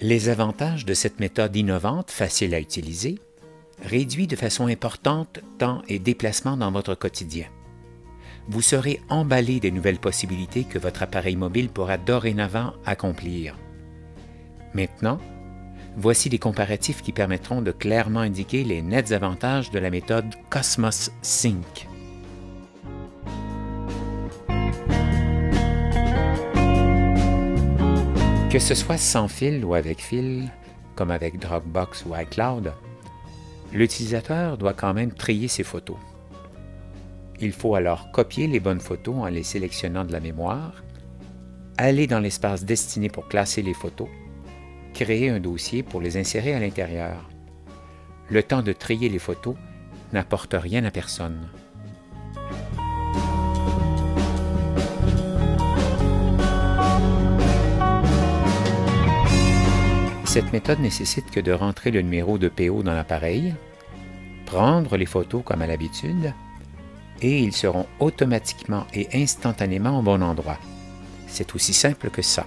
Les avantages de cette méthode innovante, facile à utiliser, réduit de façon importante temps et déplacement dans votre quotidien. Vous serez emballé des nouvelles possibilités que votre appareil mobile pourra dorénavant accomplir. Maintenant, voici des comparatifs qui permettront de clairement indiquer les nets avantages de la méthode Cosmos Sync. Que ce soit sans fil ou avec fil, comme avec Dropbox ou iCloud, l'utilisateur doit quand même trier ses photos. Il faut alors copier les bonnes photos en les sélectionnant de la mémoire, aller dans l'espace destiné pour classer les photos, créer un dossier pour les insérer à l'intérieur. Le temps de trier les photos n'apporte rien à personne. Cette méthode nécessite que de rentrer le numéro de PO dans l'appareil, prendre les photos comme à l'habitude, et ils seront automatiquement et instantanément au bon endroit. C'est aussi simple que ça.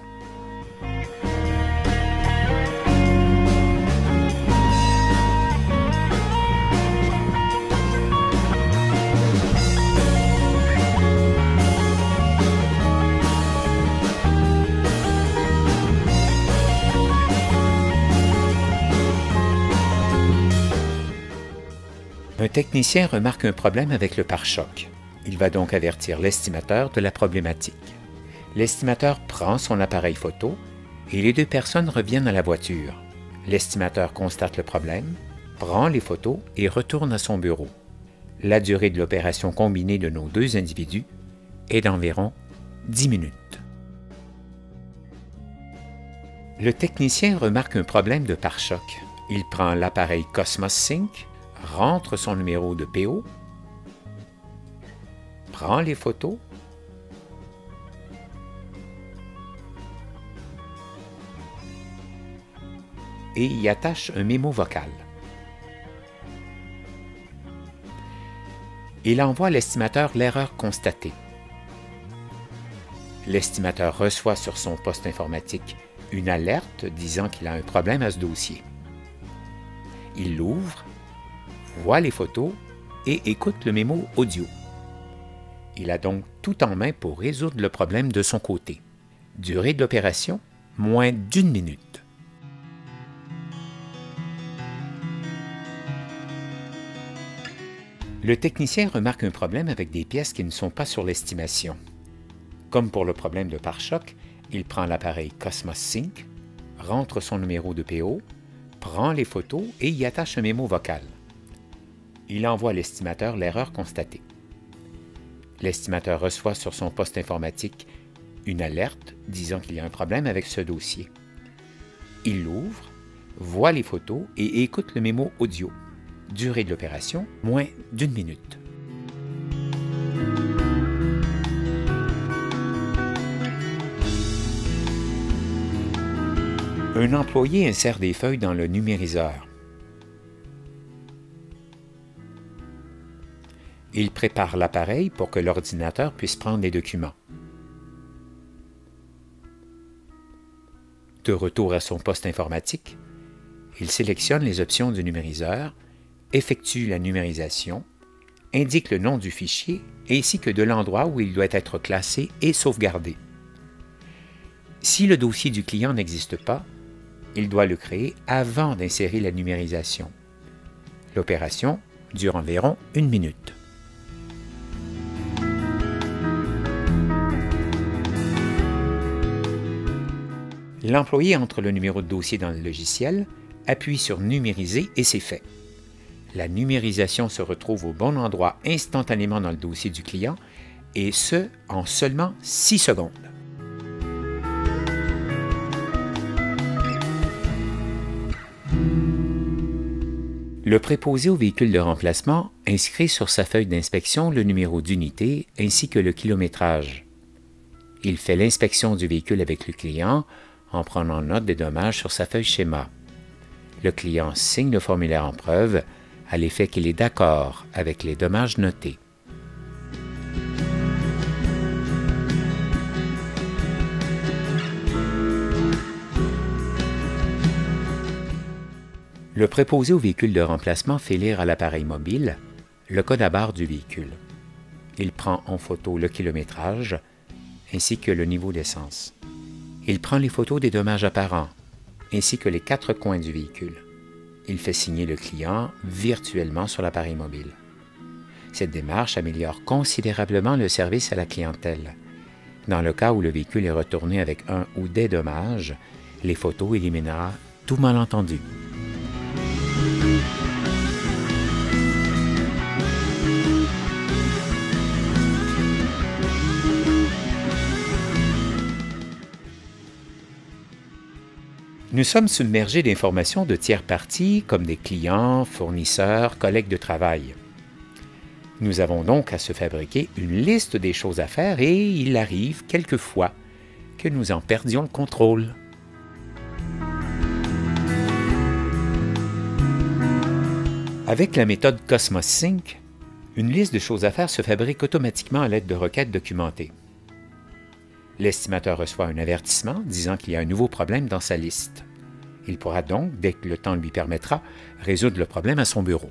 Un technicien remarque un problème avec le pare-choc. Il va donc avertir l'estimateur de la problématique. L'estimateur prend son appareil photo et les deux personnes reviennent à la voiture. L'estimateur constate le problème, prend les photos et retourne à son bureau. La durée de l'opération combinée de nos deux individus est d'environ 10 minutes. Le technicien remarque un problème de pare-choc. Il prend l'appareil Cosmos Sync, rentre son numéro de PO, prend les photos, et y attache un mémo vocal. Il envoie à l'estimateur l'erreur constatée. L'estimateur reçoit sur son poste informatique une alerte disant qu'il a un problème à ce dossier. Il l'ouvre, voit les photos et écoute le mémo audio. Il a donc tout en main pour résoudre le problème de son côté. Durée de l'opération, moins d'1 minute. Le technicien remarque un problème avec des pièces qui ne sont pas sur l'estimation. Comme pour le problème de pare-choc, il prend l'appareil Cosmos Sync, rentre son numéro de PO, prend les photos et y attache un mémo vocal. Il envoie à l'estimateur l'erreur constatée. L'estimateur reçoit sur son poste informatique une alerte disant qu'il y a un problème avec ce dossier. Il l'ouvre, voit les photos et écoute le mémo audio. Durée de l'opération, moins d'1 minute. Un employé insère des feuilles dans le numériseur. Il prépare l'appareil pour que l'ordinateur puisse prendre les documents. De retour à son poste informatique, il sélectionne les options du numériseur, effectue la numérisation, indique le nom du fichier ainsi que de l'endroit où il doit être classé et sauvegardé. Si le dossier du client n'existe pas, il doit le créer avant d'insérer la numérisation. L'opération dure environ 1 minute. L'employé entre le numéro de dossier dans le logiciel, appuie sur « Numériser » et c'est fait. La numérisation se retrouve au bon endroit instantanément dans le dossier du client, et ce, en seulement 6 secondes. Le préposé au véhicule de remplacement inscrit sur sa feuille d'inspection le numéro d'unité ainsi que le kilométrage. Il fait l'inspection du véhicule avec le client en prenant note des dommages sur sa feuille schéma. Le client signe le formulaire en preuve à l'effet qu'il est d'accord avec les dommages notés. Le préposé au véhicule de remplacement fait lire à l'appareil mobile le code à barre du véhicule. Il prend en photo le kilométrage ainsi que le niveau d'essence. Il prend les photos des dommages apparents ainsi que les 4 coins du véhicule. Il fait signer le client virtuellement sur l'appareil mobile. Cette démarche améliore considérablement le service à la clientèle. Dans le cas où le véhicule est retourné avec un ou des dommages, les photos éliminera tout malentendu. Nous sommes submergés d'informations de tiers parties comme des clients, fournisseurs, collègues de travail. Nous avons donc à se fabriquer une liste des choses à faire et il arrive quelquefois que nous en perdions le contrôle. Avec la méthode Cosmos Sync, une liste de choses à faire se fabrique automatiquement à l'aide de requêtes documentées. L'estimateur reçoit un avertissement disant qu'il y a un nouveau problème dans sa liste. Il pourra donc, dès que le temps lui permettra, résoudre le problème à son bureau.